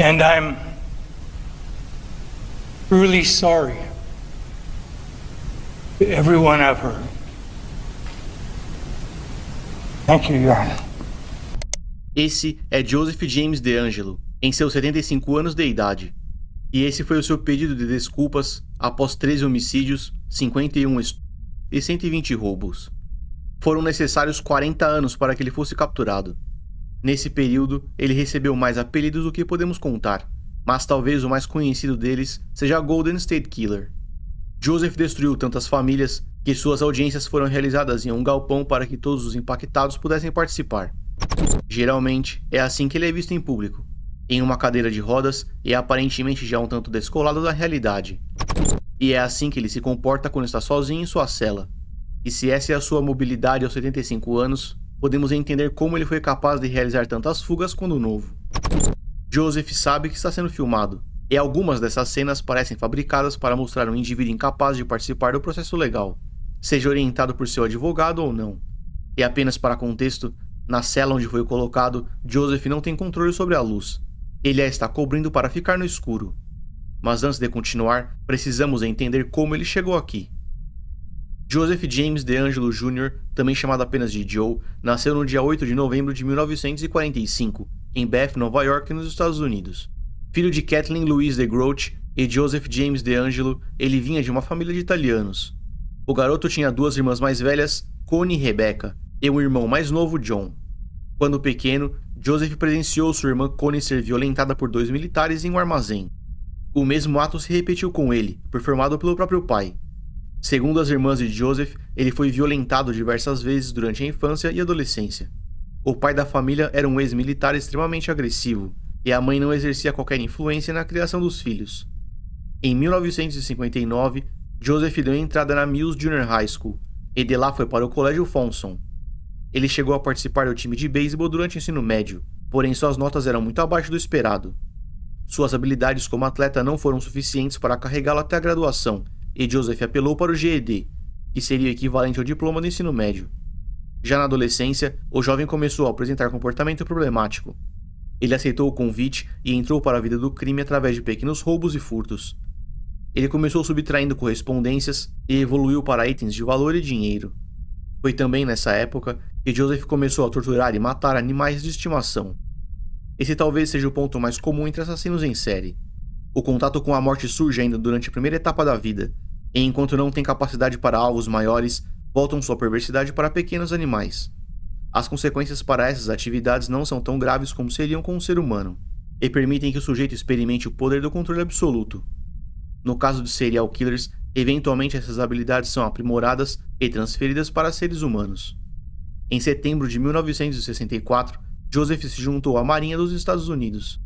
And I'm truly sorry to everyone I've hurt. Thank you, Your Honor. Esse é Joseph James DeAngelo, em seus 75 anos de idade. E esse foi o seu pedido de desculpas após 13 homicídios, 51 estupros e 120 roubos. Foram necessários 40 anos para que ele fosse capturado. Nesse período, ele recebeu mais apelidos do que podemos contar, mas talvez o mais conhecido deles seja Golden State Killer. Joseph destruiu tantas famílias que suas audiências foram realizadas em um galpão para que todos os impactados pudessem participar. Geralmente, é assim que ele é visto em público, em uma cadeira de rodas e aparentemente já um tanto descolado da realidade. E é assim que ele se comporta quando está sozinho em sua cela. E se essa é a sua mobilidade aos 75 anos, podemos entender como ele foi capaz de realizar tantas fugas quando novo. Joseph sabe que está sendo filmado, e algumas dessas cenas parecem fabricadas para mostrar um indivíduo incapaz de participar do processo legal, seja orientado por seu advogado ou não. E apenas para contexto, na cela onde foi colocado, Joseph não tem controle sobre a luz. Ele a está cobrindo para ficar no escuro. Mas antes de continuar, precisamos entender como ele chegou aqui. Joseph James DeAngelo Jr., também chamado apenas de Joe, nasceu no dia 8 de novembro de 1945, em Beth, Nova York, nos Estados Unidos. Filho de Kathleen Louise DeGroat e Joseph James DeAngelo, ele vinha de uma família de italianos. O garoto tinha duas irmãs mais velhas, Connie e Rebecca, e um irmão mais novo, John. Quando pequeno, Joseph presenciou sua irmã Connie ser violentada por 2 militares em um armazém. O mesmo ato se repetiu com ele, performado pelo próprio pai. Segundo as irmãs de Joseph, ele foi violentado diversas vezes durante a infância e adolescência. O pai da família era um ex-militar extremamente agressivo, e a mãe não exercia qualquer influência na criação dos filhos. Em 1959, Joseph deu entrada na Mills Junior High School, e de lá foi para o Colégio Fonson. Ele chegou a participar do time de beisebol durante o ensino médio, porém suas notas eram muito abaixo do esperado. Suas habilidades como atleta não foram suficientes para carregá-lo até a graduação, e Joseph apelou para o GED, que seria o equivalente ao diploma do ensino médio. Já na adolescência, o jovem começou a apresentar comportamento problemático. Ele aceitou o convite e entrou para a vida do crime através de pequenos roubos e furtos. Ele começou subtraindo correspondências e evoluiu para itens de valor e dinheiro. Foi também nessa época que Joseph começou a torturar e matar animais de estimação. Esse talvez seja o ponto mais comum entre assassinos em série. O contato com a morte surge ainda durante a primeira etapa da vida, e enquanto não tem capacidade para alvos maiores, voltam sua perversidade para pequenos animais. As consequências para essas atividades não são tão graves como seriam com um ser humano, e permitem que o sujeito experimente o poder do controle absoluto. No caso de serial killers, eventualmente essas habilidades são aprimoradas e transferidas para seres humanos. Em setembro de 1964, Joseph se juntou à Marinha dos Estados Unidos.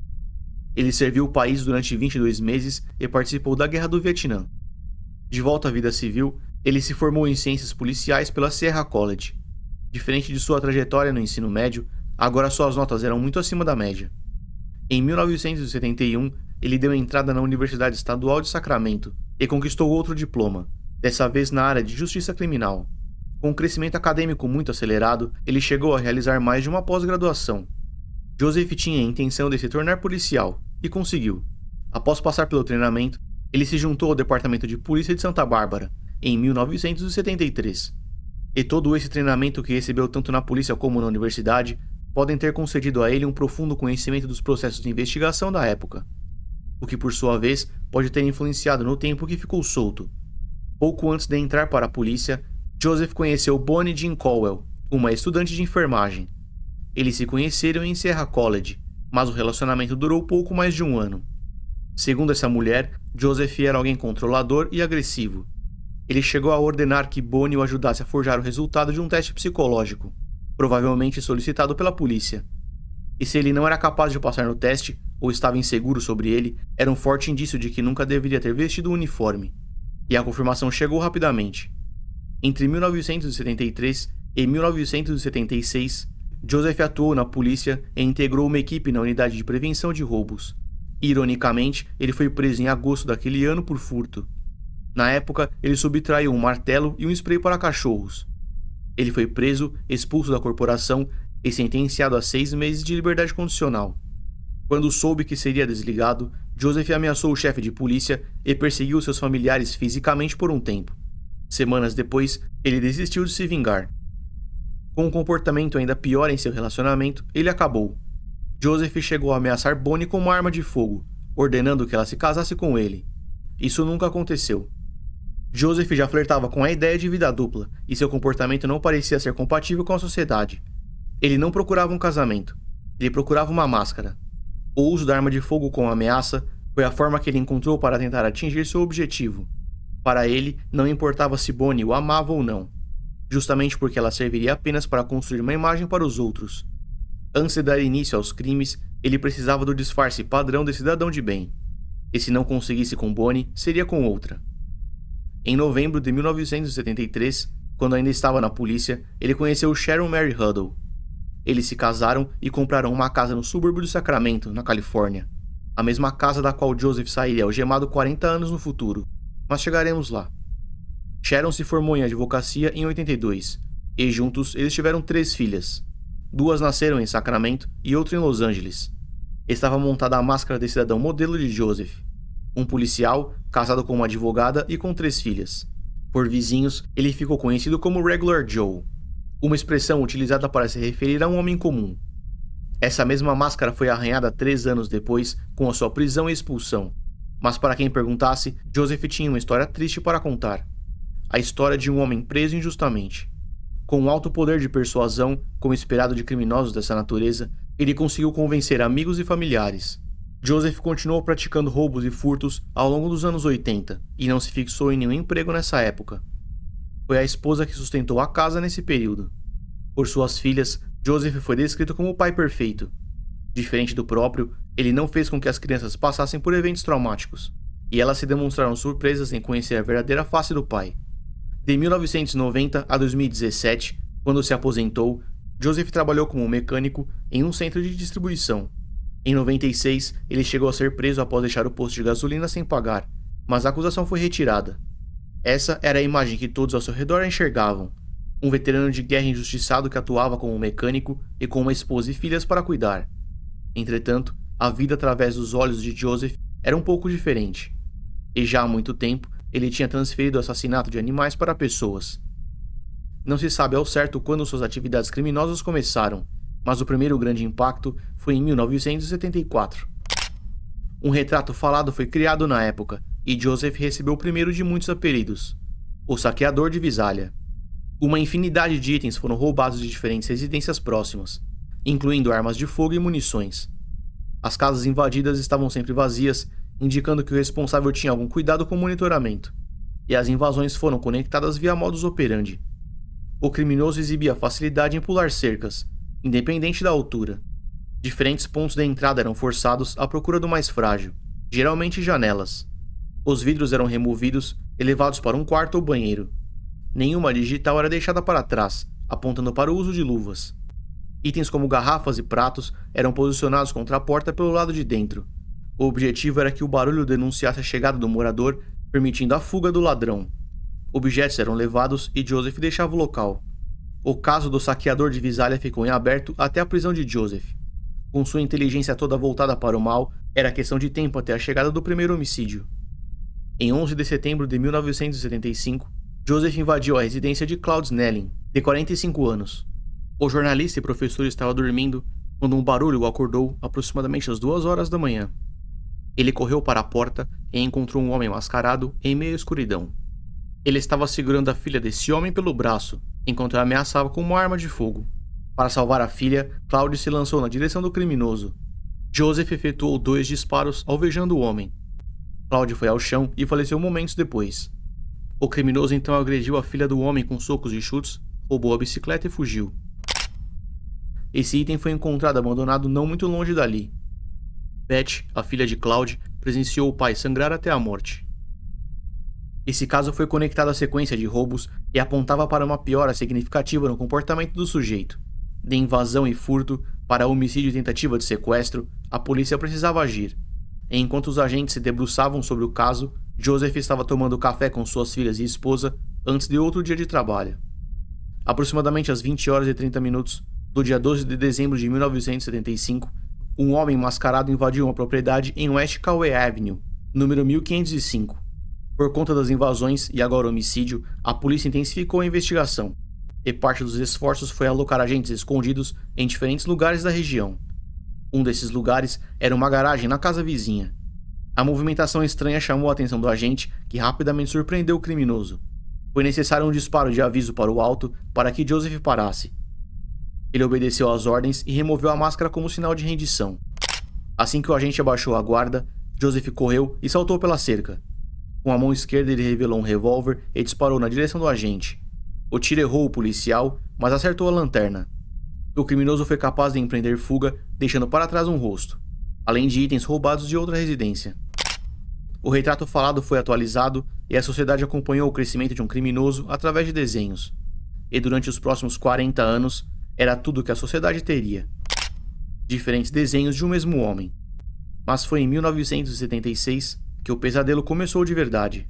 Ele serviu o país durante 22 meses e participou da Guerra do Vietnã. De volta à vida civil, ele se formou em Ciências Policiais pela Sierra College. Diferente de sua trajetória no ensino médio, agora suas notas eram muito acima da média. Em 1971, ele deu entrada na Universidade Estadual de Sacramento e conquistou outro diploma, dessa vez na área de Justiça Criminal. Com um crescimento acadêmico muito acelerado, ele chegou a realizar mais de uma pós-graduação. Joseph tinha a intenção de se tornar policial, e conseguiu. Após passar pelo treinamento, ele se juntou ao Departamento de Polícia de Santa Bárbara, em 1973. E todo esse treinamento que recebeu tanto na polícia como na universidade podem ter concedido a ele um profundo conhecimento dos processos de investigação da época, o que por sua vez pode ter influenciado no tempo que ficou solto. Pouco antes de entrar para a polícia, Joseph conheceu Bonnie Jean Caldwell, uma estudante de enfermagem. Eles se conheceram em Sierra College, mas o relacionamento durou pouco mais de um ano. Segundo essa mulher, Joseph era alguém controlador e agressivo. Ele chegou a ordenar que Bonnie o ajudasse a forjar o resultado de um teste psicológico, provavelmente solicitado pela polícia. E se ele não era capaz de passar no teste, ou estava inseguro sobre ele, era um forte indício de que nunca deveria ter vestido o uniforme. E a confirmação chegou rapidamente. Entre 1973 e 1976, Joseph atuou na polícia e integrou uma equipe na unidade de prevenção de roubos. Ironicamente, ele foi preso em agosto daquele ano por furto. Na época, ele subtraiu um martelo e um spray para cachorros. Ele foi preso, expulso da corporação e sentenciado a 6 meses de liberdade condicional. Quando soube que seria desligado, Joseph ameaçou o chefe de polícia e perseguiu seus familiares fisicamente por um tempo. Semanas depois, ele desistiu de se vingar. Com um comportamento ainda pior em seu relacionamento, ele acabou. Joseph chegou a ameaçar Bonnie com uma arma de fogo, ordenando que ela se casasse com ele. Isso nunca aconteceu. Joseph já flertava com a ideia de vida dupla, e seu comportamento não parecia ser compatível com a sociedade. Ele não procurava um casamento, ele procurava uma máscara. O uso da arma de fogo com ameaça foi a forma que ele encontrou para tentar atingir seu objetivo. Para ele, não importava se Bonnie o amava ou não, justamente porque ela serviria apenas para construir uma imagem para os outros. Antes de dar início aos crimes, ele precisava do disfarce padrão de cidadão de bem. E se não conseguisse com Bonnie, seria com outra. Em novembro de 1973, quando ainda estava na polícia, ele conheceu Sharon Mary Huddle. Eles se casaram e compraram uma casa no subúrbio de Sacramento, na Califórnia. A mesma casa da qual Joseph sairia algemado 40 anos no futuro. Mas chegaremos lá. Sharon se formou em advocacia em 82, e juntos eles tiveram 3 filhas. 2 nasceram em Sacramento e outra em Los Angeles. Estava montada a máscara de cidadão modelo de Joseph. Um policial, casado com uma advogada e com 3 filhas. Por vizinhos, ele ficou conhecido como Regular Joe, uma expressão utilizada para se referir a um homem comum. Essa mesma máscara foi arranhada 3 anos depois, com a sua prisão e expulsão. Mas para quem perguntasse, Joseph tinha uma história triste para contar. A história de um homem preso injustamente. Com um alto poder de persuasão, como esperado de criminosos dessa natureza, ele conseguiu convencer amigos e familiares. Joseph continuou praticando roubos e furtos ao longo dos anos 80 e não se fixou em nenhum emprego nessa época. Foi a esposa que sustentou a casa nesse período. Por suas filhas, Joseph foi descrito como o pai perfeito. Diferente do próprio, ele não fez com que as crianças passassem por eventos traumáticos, e elas se demonstraram surpresas em conhecer a verdadeira face do pai. De 1990 a 2017, quando se aposentou, Joseph trabalhou como mecânico em um centro de distribuição. Em 96, ele chegou a ser preso após deixar o posto de gasolina sem pagar, mas a acusação foi retirada. Essa era a imagem que todos ao seu redor enxergavam. Um veterano de guerra injustiçado que atuava como mecânico e com uma esposa e filhas para cuidar. Entretanto, a vida através dos olhos de Joseph era um pouco diferente. E já há muito tempo, ele tinha transferido o assassinato de animais para pessoas. Não se sabe ao certo quando suas atividades criminosas começaram, mas o primeiro grande impacto foi em 1974. Um retrato falado foi criado na época, e Joseph recebeu o primeiro de muitos apelidos: o saqueador de Visália. Uma infinidade de itens foram roubados de diferentes residências próximas, incluindo armas de fogo e munições. As casas invadidas estavam sempre vazias, indicando que o responsável tinha algum cuidado com o monitoramento, e as invasões foram conectadas via modus operandi. O criminoso exibia facilidade em pular cercas, independente da altura. Diferentes pontos de entrada eram forçados à procura do mais frágil, geralmente janelas. Os vidros eram removidos e levados para um quarto ou banheiro. Nenhuma digital era deixada para trás, apontando para o uso de luvas. Itens como garrafas e pratos eram posicionados contra a porta pelo lado de dentro. O objetivo era que o barulho denunciasse a chegada do morador, permitindo a fuga do ladrão. Objetos eram levados e Joseph deixava o local. O caso do saqueador de Visália ficou em aberto até a prisão de Joseph. Com sua inteligência toda voltada para o mal, era questão de tempo até a chegada do primeiro homicídio. Em 11 de setembro de 1975, Joseph invadiu a residência de Claude Snelling, de 45 anos. O jornalista e professor estava dormindo quando um barulho o acordou aproximadamente às 2 horas da manhã. Ele correu para a porta e encontrou um homem mascarado em meio à escuridão. Ele estava segurando a filha desse homem pelo braço, enquanto a ameaçava com uma arma de fogo. Para salvar a filha, Claude se lançou na direção do criminoso. Joseph efetuou 2 disparos alvejando o homem. Claude foi ao chão e faleceu momentos depois. O criminoso então agrediu a filha do homem com socos e chutes, roubou a bicicleta e fugiu. Esse item foi encontrado abandonado não muito longe dali. Beth, a filha de Claude, presenciou o pai sangrar até a morte. Esse caso foi conectado à sequência de roubos e apontava para uma piora significativa no comportamento do sujeito. De invasão e furto para homicídio e tentativa de sequestro, a polícia precisava agir. Enquanto os agentes se debruçavam sobre o caso, Joseph estava tomando café com suas filhas e esposa antes de outro dia de trabalho. Aproximadamente às 20 horas e 30 minutos do dia 12 de dezembro de 1975, um homem mascarado invadiu uma propriedade em West Calway Avenue, número 1505. Por conta das invasões e agora homicídio, a polícia intensificou a investigação, e parte dos esforços foi alocar agentes escondidos em diferentes lugares da região. Um desses lugares era uma garagem na casa vizinha. A movimentação estranha chamou a atenção do agente, que rapidamente surpreendeu o criminoso. Foi necessário um disparo de aviso para o alto para que Joseph parasse. Ele obedeceu às ordens e removeu a máscara como sinal de rendição. Assim que o agente abaixou a guarda, Joseph correu e saltou pela cerca. Com a mão esquerda ele revelou um revólver e disparou na direção do agente. O tiro errou o policial, mas acertou a lanterna. O criminoso foi capaz de empreender fuga, deixando para trás um rosto, além de itens roubados de outra residência. O retrato falado foi atualizado e a sociedade acompanhou o crescimento de um criminoso através de desenhos. E durante os próximos 40 anos, era tudo que a sociedade teria. Diferentes desenhos de um mesmo homem. Mas foi em 1976 que o pesadelo começou de verdade.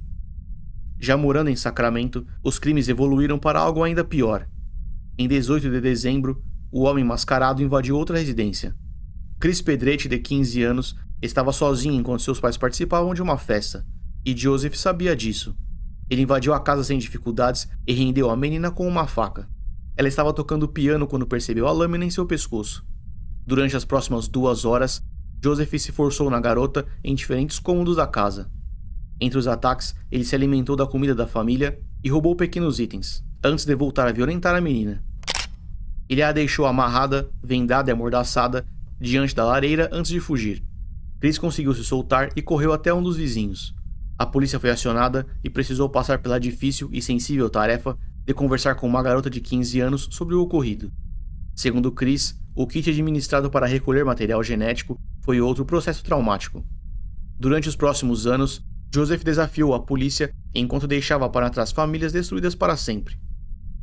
Já morando em Sacramento, os crimes evoluíram para algo ainda pior. Em 18 de dezembro, o homem mascarado invadiu outra residência. Chris Pedretti, de 15 anos, estava sozinho enquanto seus pais participavam de uma festa, e Joseph sabia disso. Ele invadiu a casa sem dificuldades e rendeu a menina com uma faca. Ela estava tocando piano quando percebeu a lâmina em seu pescoço. Durante as próximas 2 horas, Joseph se forçou na garota em diferentes cômodos da casa. Entre os ataques, ele se alimentou da comida da família e roubou pequenos itens, antes de voltar a violentar a menina. Ele a deixou amarrada, vendada e amordaçada diante da lareira antes de fugir. Chris conseguiu se soltar e correu até um dos vizinhos. A polícia foi acionada e precisou passar pela difícil e sensível tarefa de conversar com uma garota de 15 anos sobre o ocorrido. Segundo Chris, o kit administrado para recolher material genético foi outro processo traumático. Durante os próximos anos, Joseph desafiou a polícia enquanto deixava para trás famílias destruídas para sempre.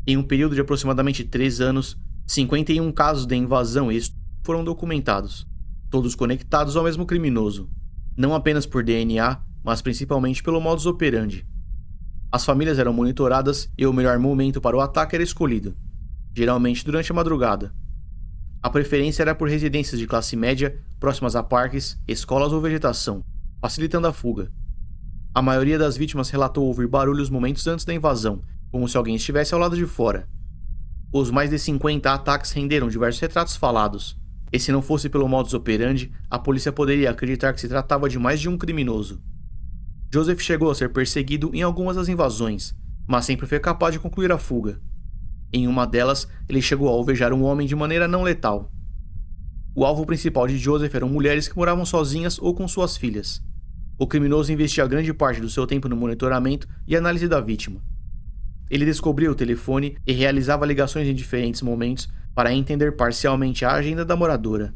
Em um período de aproximadamente 3 anos, 51 casos de invasão e estupro foram documentados, todos conectados ao mesmo criminoso, não apenas por DNA, mas principalmente pelo modus operandi. As famílias eram monitoradas e o melhor momento para o ataque era escolhido, geralmente durante a madrugada. A preferência era por residências de classe média, próximas a parques, escolas ou vegetação, facilitando a fuga. A maioria das vítimas relatou ouvir barulhos momentos antes da invasão, como se alguém estivesse ao lado de fora. Os mais de 50 ataques renderam diversos retratos falados, e se não fosse pelo modus operandi, a polícia poderia acreditar que se tratava de mais de um criminoso. Joseph chegou a ser perseguido em algumas das invasões, mas sempre foi capaz de concluir a fuga. Em uma delas, ele chegou a alvejar um homem de maneira não letal. O alvo principal de Joseph eram mulheres que moravam sozinhas ou com suas filhas. O criminoso investia grande parte do seu tempo no monitoramento e análise da vítima. Ele descobria o telefone e realizava ligações em diferentes momentos para entender parcialmente a agenda da moradora.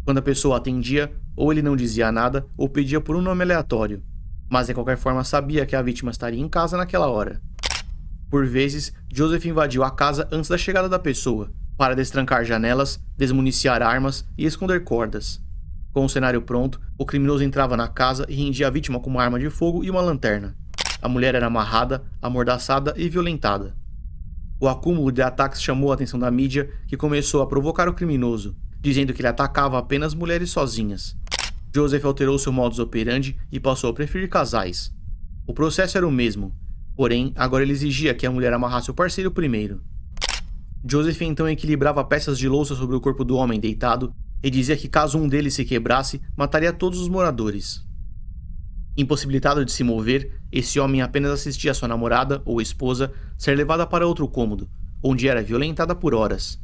Quando a pessoa atendia, ou ele não dizia nada ou pedia por um nome aleatório, mas de qualquer forma sabia que a vítima estaria em casa naquela hora. Por vezes, Joseph invadiu a casa antes da chegada da pessoa, para destrancar janelas, desmuniciar armas e esconder cordas. Com o cenário pronto, o criminoso entrava na casa e rendia a vítima com uma arma de fogo e uma lanterna. A mulher era amarrada, amordaçada e violentada. O acúmulo de ataques chamou a atenção da mídia, que começou a provocar o criminoso, dizendo que ele atacava apenas mulheres sozinhas. Joseph alterou seu modus operandi e passou a preferir casais. O processo era o mesmo, porém agora ele exigia que a mulher amarrasse o parceiro primeiro. Joseph então equilibrava peças de louça sobre o corpo do homem deitado e dizia que caso um deles se quebrasse, mataria todos os moradores. Impossibilitado de se mover, esse homem apenas assistia sua namorada ou esposa ser levada para outro cômodo, onde era violentada por horas.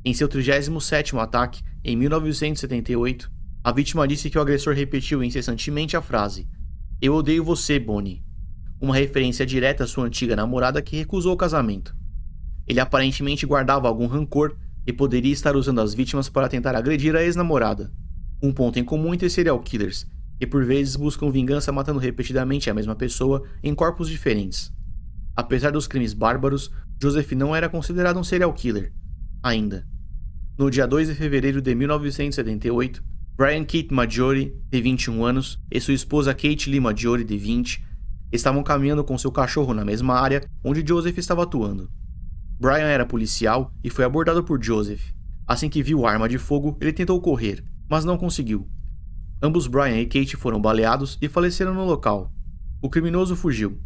Em seu 37º ataque, em 1978, a vítima disse que o agressor repetiu incessantemente a frase "Eu odeio você, Bonnie", uma referência direta à sua antiga namorada que recusou o casamento. Ele aparentemente guardava algum rancor e poderia estar usando as vítimas para tentar agredir a ex-namorada, um ponto em comum entre serial killers, que por vezes buscam vingança matando repetidamente a mesma pessoa em corpos diferentes. Apesar dos crimes bárbaros, Joseph não era considerado um serial killer, ainda. No dia 2 de fevereiro de 1978, Brian Keith Maggiore, de 21 anos, e sua esposa Kate Lee Maggiore, de 20, estavam caminhando com seu cachorro na mesma área onde Joseph estava atuando. Brian era policial e foi abordado por Joseph. Assim que viu a arma de fogo, ele tentou correr, mas não conseguiu. Ambos Brian e Kate foram baleados e faleceram no local. O criminoso fugiu.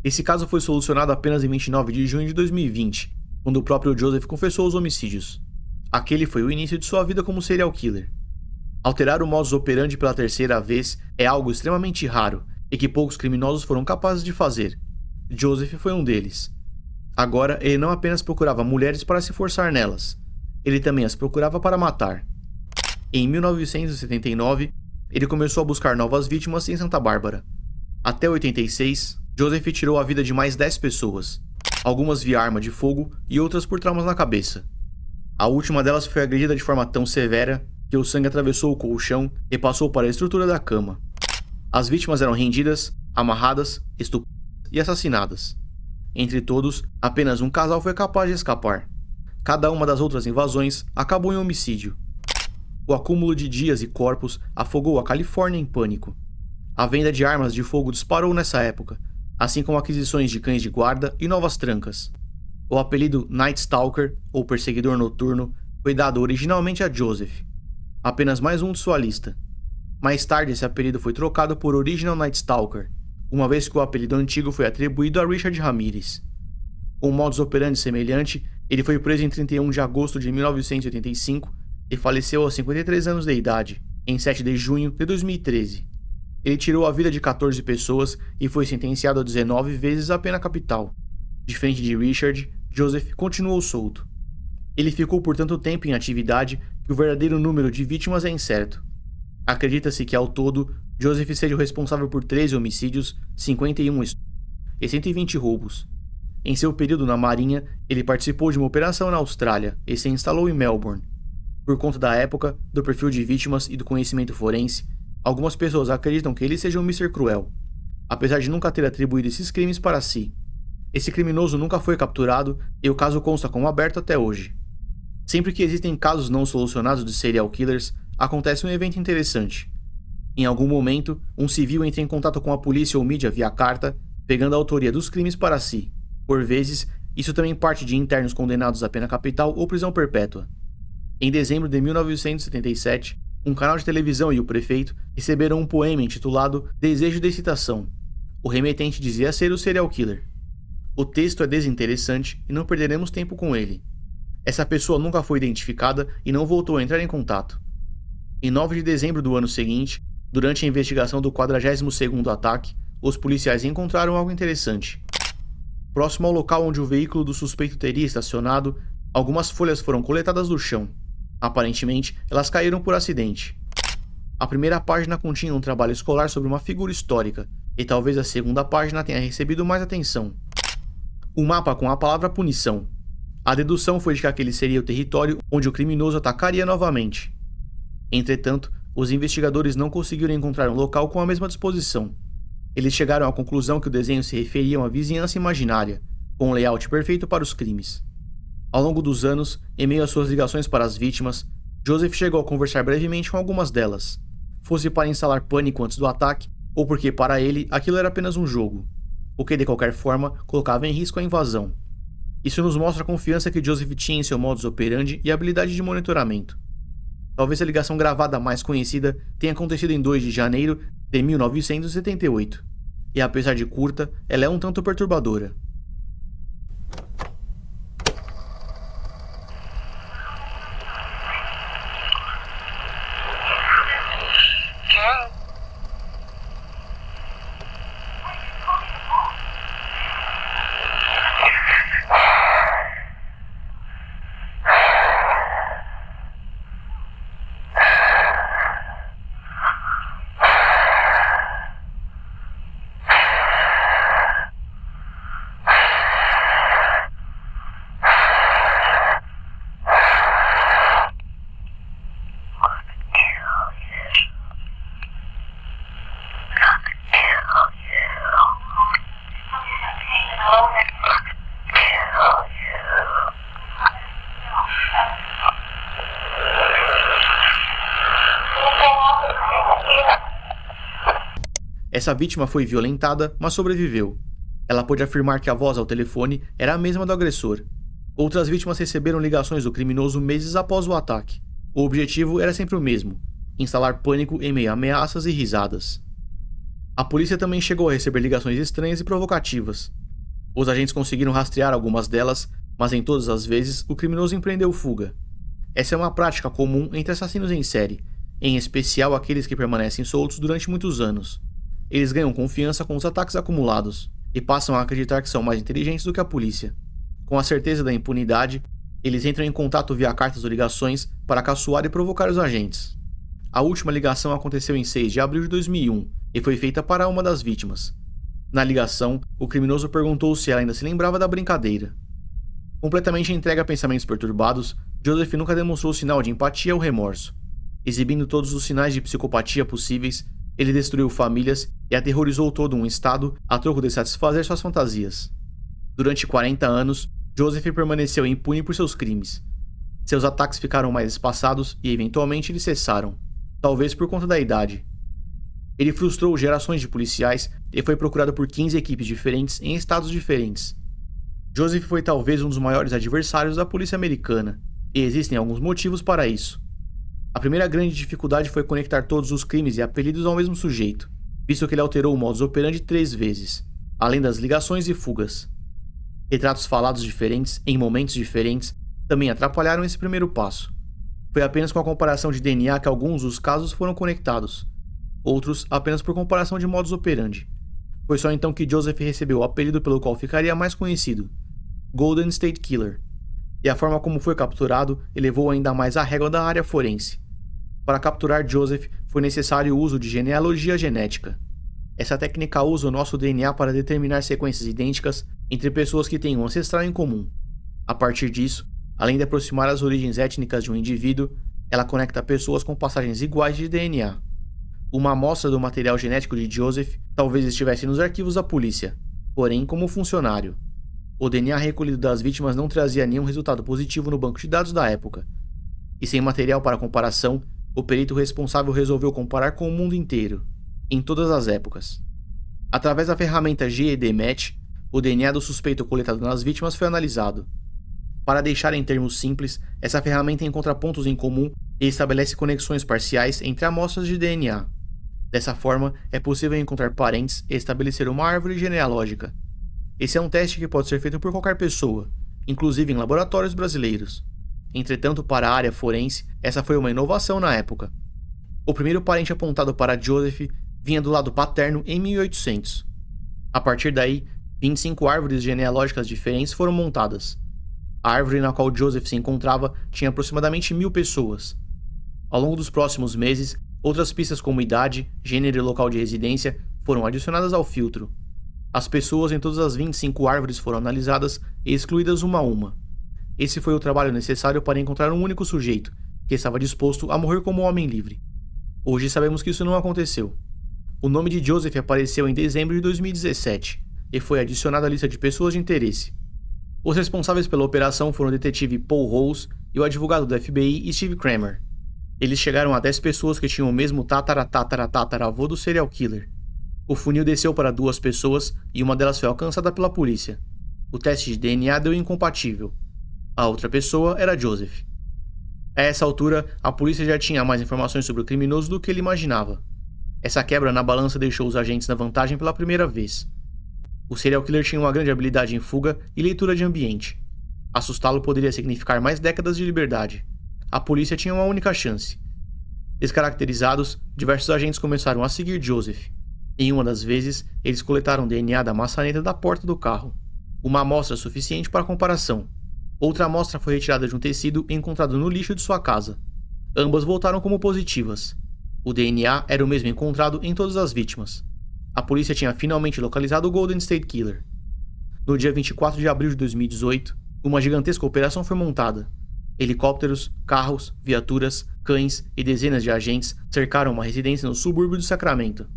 Esse caso foi solucionado apenas em 29 de junho de 2020, quando o próprio Joseph confessou os homicídios. Aquele foi o início de sua vida como serial killer. Alterar o modus operandi pela terceira vez é algo extremamente raro e que poucos criminosos foram capazes de fazer. Joseph foi um deles. Agora, ele não apenas procurava mulheres para se forçar nelas, ele também as procurava para matar. Em 1979, ele começou a buscar novas vítimas em Santa Bárbara. Até 86, Joseph tirou a vida de mais 10 pessoas, algumas via arma de fogo e outras por traumas na cabeça. A última delas foi agredida de forma tão severa que o sangue atravessou o colchão e passou para a estrutura da cama. As vítimas eram rendidas, amarradas, estupradas e assassinadas. Entre todos, apenas um casal foi capaz de escapar. Cada uma das outras invasões acabou em homicídio. O acúmulo de dias e corpos afogou a Califórnia em pânico. A venda de armas de fogo disparou nessa época, assim como aquisições de cães de guarda e novas trancas. O apelido Night Stalker, ou Perseguidor Noturno, foi dado originalmente a Joseph, apenas mais um de sua lista. Mais tarde esse apelido foi trocado por Original Night Stalker, uma vez que o apelido antigo foi atribuído a Richard Ramirez. Com um modus operandi semelhante, ele foi preso em 31 de agosto de 1985 e faleceu aos 53 anos de idade, em 7 de junho de 2013. Ele tirou a vida de 14 pessoas e foi sentenciado a 19 vezes a pena capital. Diferente de Richard, Joseph continuou solto. Ele ficou por tanto tempo em atividade que o verdadeiro número de vítimas é incerto. Acredita-se que, ao todo, Joseph seja o responsável por 13 homicídios, 51 estupros e 120 roubos. Em seu período na Marinha, ele participou de uma operação na Austrália e se instalou em Melbourne. Por conta da época, do perfil de vítimas e do conhecimento forense, algumas pessoas acreditam que ele seja um Mr. Cruel, apesar de nunca ter atribuído esses crimes para si. Esse criminoso nunca foi capturado e o caso consta como aberto até hoje. Sempre que existem casos não solucionados de serial killers, acontece um evento interessante. Em algum momento, um civil entra em contato com a polícia ou mídia via carta, pegando a autoria dos crimes para si. Por vezes, isso também parte de internos condenados à pena capital ou prisão perpétua. Em dezembro de 1977, um canal de televisão e o prefeito receberam um poema intitulado Desejo de Excitação. O remetente dizia ser o serial killer. O texto é desinteressante e não perderemos tempo com ele. Essa pessoa nunca foi identificada e não voltou a entrar em contato. Em 9 de dezembro do ano seguinte, durante a investigação do 42º ataque, os policiais encontraram algo interessante. Próximo ao local onde o veículo do suspeito teria estacionado, algumas folhas foram coletadas do chão. Aparentemente, elas caíram por acidente. A primeira página continha um trabalho escolar sobre uma figura histórica, e talvez a segunda página tenha recebido mais atenção. Um mapa com a palavra punição. A dedução foi de que aquele seria o território onde o criminoso atacaria novamente. Entretanto, os investigadores não conseguiram encontrar um local com a mesma disposição. Eles chegaram à conclusão que o desenho se referia a uma vizinhança imaginária, com um layout perfeito para os crimes. Ao longo dos anos, em meio às suas ligações para as vítimas, Joseph chegou a conversar brevemente com algumas delas, fosse para instalar pânico antes do ataque, ou porque para ele aquilo era apenas um jogo, o que de qualquer forma colocava em risco a invasão. Isso nos mostra a confiança que Joseph tinha em seu modus operandi e habilidade de monitoramento. Talvez a ligação gravada mais conhecida tenha acontecido em 2 de janeiro de 1978, e apesar de curta, ela é um tanto perturbadora. Essa vítima foi violentada, mas sobreviveu. Ela pôde afirmar que a voz ao telefone era a mesma do agressor. Outras vítimas receberam ligações do criminoso meses após o ataque. O objetivo era sempre o mesmo: instalar pânico em meio a ameaças e risadas. A polícia também chegou a receber ligações estranhas e provocativas. Os agentes conseguiram rastrear algumas delas, mas em todas as vezes o criminoso empreendeu fuga. Essa é uma prática comum entre assassinos em série, em especial aqueles que permanecem soltos durante muitos anos. Eles ganham confiança com os ataques acumulados e passam a acreditar que são mais inteligentes do que a polícia. Com a certeza da impunidade, eles entram em contato via cartas ou ligações para caçoar e provocar os agentes. A última ligação aconteceu em 6 de abril de 2001 e foi feita para uma das vítimas. Na ligação, o criminoso perguntou se ela ainda se lembrava da brincadeira. Completamente entregue a pensamentos perturbados, Joseph nunca demonstrou sinal de empatia ou remorso. Exibindo todos os sinais de psicopatia possíveis, ele destruiu famílias e aterrorizou todo um estado a troco de satisfazer suas fantasias. Durante 40 anos, Joseph permaneceu impune por seus crimes. Seus ataques ficaram mais espaçados e eventualmente eles cessaram, talvez por conta da idade. Ele frustrou gerações de policiais e foi procurado por 15 equipes diferentes em estados diferentes. Joseph foi talvez um dos maiores adversários da polícia americana, e existem alguns motivos para isso. A primeira grande dificuldade foi conectar todos os crimes e apelidos ao mesmo sujeito, visto que ele alterou o modus operandi 3 vezes, além das ligações e fugas. Retratos falados diferentes, em momentos diferentes, também atrapalharam esse primeiro passo. Foi apenas com a comparação de DNA que alguns dos casos foram conectados, outros apenas por comparação de modus operandi. Foi só então que Joseph recebeu o apelido pelo qual ficaria mais conhecido, Golden State Killer, e a forma como foi capturado elevou ainda mais a régua da área forense. Para capturar Joseph, foi necessário o uso de genealogia genética. Essa técnica usa o nosso DNA para determinar sequências idênticas entre pessoas que têm um ancestral em comum. A partir disso, além de aproximar as origens étnicas de um indivíduo, ela conecta pessoas com passagens iguais de DNA. Uma amostra do material genético de Joseph talvez estivesse nos arquivos da polícia, porém como funcionário. O DNA recolhido das vítimas não trazia nenhum resultado positivo no banco de dados da época. E sem material para comparação, o perito responsável resolveu comparar com o mundo inteiro, em todas as épocas. Através da ferramenta GED-Match, o DNA do suspeito coletado nas vítimas foi analisado. Para deixar em termos simples, essa ferramenta encontra pontos em comum e estabelece conexões parciais entre amostras de DNA. Dessa forma, é possível encontrar parentes e estabelecer uma árvore genealógica. Esse é um teste que pode ser feito por qualquer pessoa, inclusive em laboratórios brasileiros. Entretanto, para a área forense, essa foi uma inovação na época. O primeiro parente apontado para Joseph vinha do lado paterno em 1800. A partir daí, 25 árvores genealógicas diferentes foram montadas. A árvore na qual Joseph se encontrava tinha aproximadamente 1000 pessoas. Ao longo dos próximos meses, outras pistas como idade, gênero e local de residência foram adicionadas ao filtro. As pessoas em todas as 25 árvores foram analisadas e excluídas uma a uma. Esse foi o trabalho necessário para encontrar um único sujeito, que estava disposto a morrer como um homem livre. Hoje sabemos que isso não aconteceu. O nome de Joseph apareceu em dezembro de 2017 e foi adicionado à lista de pessoas de interesse. Os responsáveis pela operação foram o detetive Paul Rose e o advogado do FBI Steve Kramer. Eles chegaram a 10 pessoas que tinham o mesmo tataravô do serial killer. O funil desceu para 2 pessoas e uma delas foi alcançada pela polícia. O teste de DNA deu incompatível. A outra pessoa era Joseph. A essa altura, a polícia já tinha mais informações sobre o criminoso do que ele imaginava. Essa quebra na balança deixou os agentes na vantagem pela primeira vez. O serial killer tinha uma grande habilidade em fuga e leitura de ambiente. Assustá-lo poderia significar mais décadas de liberdade. A polícia tinha uma única chance. Descaracterizados, diversos agentes começaram a seguir Joseph. Em uma das vezes, eles coletaram DNA da maçaneta da porta do carro. Uma amostra suficiente para comparação. Outra amostra foi retirada de um tecido encontrado no lixo de sua casa. Ambas voltaram como positivas. O DNA era o mesmo encontrado em todas as vítimas. A polícia tinha finalmente localizado o Golden State Killer. No dia 24 de abril de 2018, uma gigantesca operação foi montada. Helicópteros, carros, viaturas, cães e dezenas de agentes cercaram uma residência no subúrbio de Sacramento.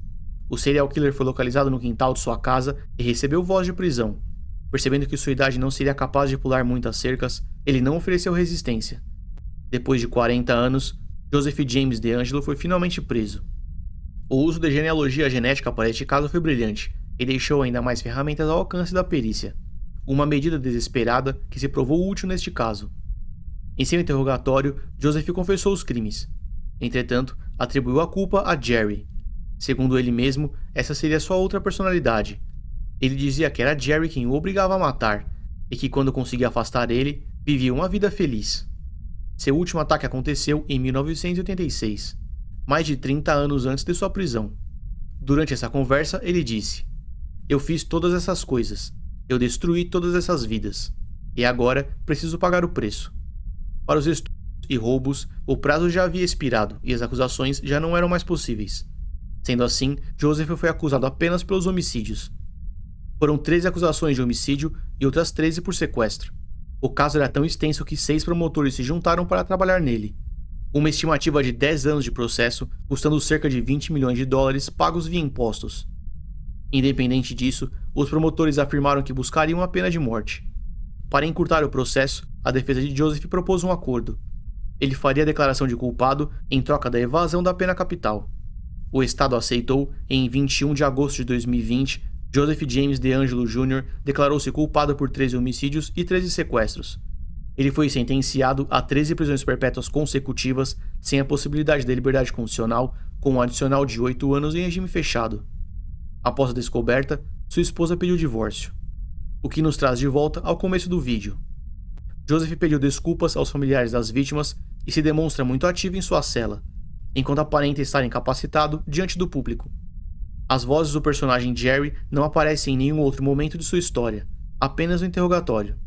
O serial killer foi localizado no quintal de sua casa e recebeu voz de prisão. Percebendo que sua idade não seria capaz de pular muitas cercas, ele não ofereceu resistência. Depois de 40 anos, Joseph James DeAngelo foi finalmente preso. O uso de genealogia genética para este caso foi brilhante e deixou ainda mais ferramentas ao alcance da perícia. Uma medida desesperada que se provou útil neste caso. Em seu interrogatório, Joseph confessou os crimes. Entretanto, atribuiu a culpa a Jerry. Segundo ele mesmo, essa seria sua outra personalidade. Ele dizia que era Jerry quem o obrigava a matar, e que quando conseguia afastar ele, vivia uma vida feliz. Seu último ataque aconteceu em 1986, mais de 30 anos antes de sua prisão. Durante essa conversa, ele disse: "Eu fiz todas essas coisas. Eu destruí todas essas vidas. E agora preciso pagar o preço." Para os estupros e roubos, o prazo já havia expirado e as acusações já não eram mais possíveis. Sendo assim, Joseph foi acusado apenas pelos homicídios. Foram 13 acusações de homicídio e outras 13 por sequestro. O caso era tão extenso que 6 promotores se juntaram para trabalhar nele. Uma estimativa de 10 anos de processo, custando cerca de 20 milhões de dólares pagos via impostos. Independente disso, os promotores afirmaram que buscariam a pena de morte. Para encurtar o processo, a defesa de Joseph propôs um acordo. Ele faria a declaração de culpado em troca da evasão da pena capital. O Estado aceitou e em 21 de agosto de 2020, Joseph James DeAngelo Jr. declarou-se culpado por 13 homicídios e 13 sequestros. Ele foi sentenciado a 13 prisões perpétuas consecutivas, sem a possibilidade de liberdade condicional, com um adicional de 8 anos em regime fechado. Após a descoberta, sua esposa pediu divórcio. O que nos traz de volta ao começo do vídeo. Joseph pediu desculpas aos familiares das vítimas e se demonstra muito ativo em sua cela, enquanto aparenta estar incapacitado diante do público. As vozes do personagem Jerry não aparecem em nenhum outro momento de sua história, apenas no interrogatório.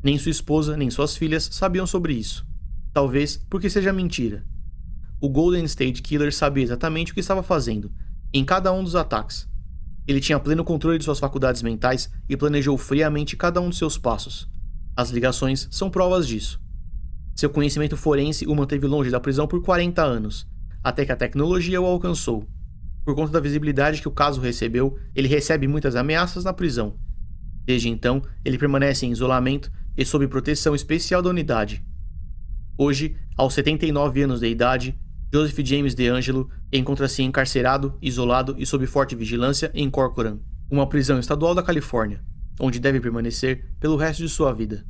Nem sua esposa, nem suas filhas sabiam sobre isso. Talvez porque seja mentira. O Golden State Killer sabia exatamente o que estava fazendo, em cada um dos ataques. Ele tinha pleno controle de suas faculdades mentais e planejou friamente cada um de seus passos. As ligações são provas disso. Seu conhecimento forense o manteve longe da prisão por 40 anos, até que a tecnologia o alcançou. Por conta da visibilidade que o caso recebeu, ele recebe muitas ameaças na prisão. Desde então, ele permanece em isolamento e sob proteção especial da unidade. Hoje, aos 79 anos de idade, Joseph James DeAngelo encontra-se encarcerado, isolado e sob forte vigilância em Corcoran, uma prisão estadual da Califórnia, onde deve permanecer pelo resto de sua vida.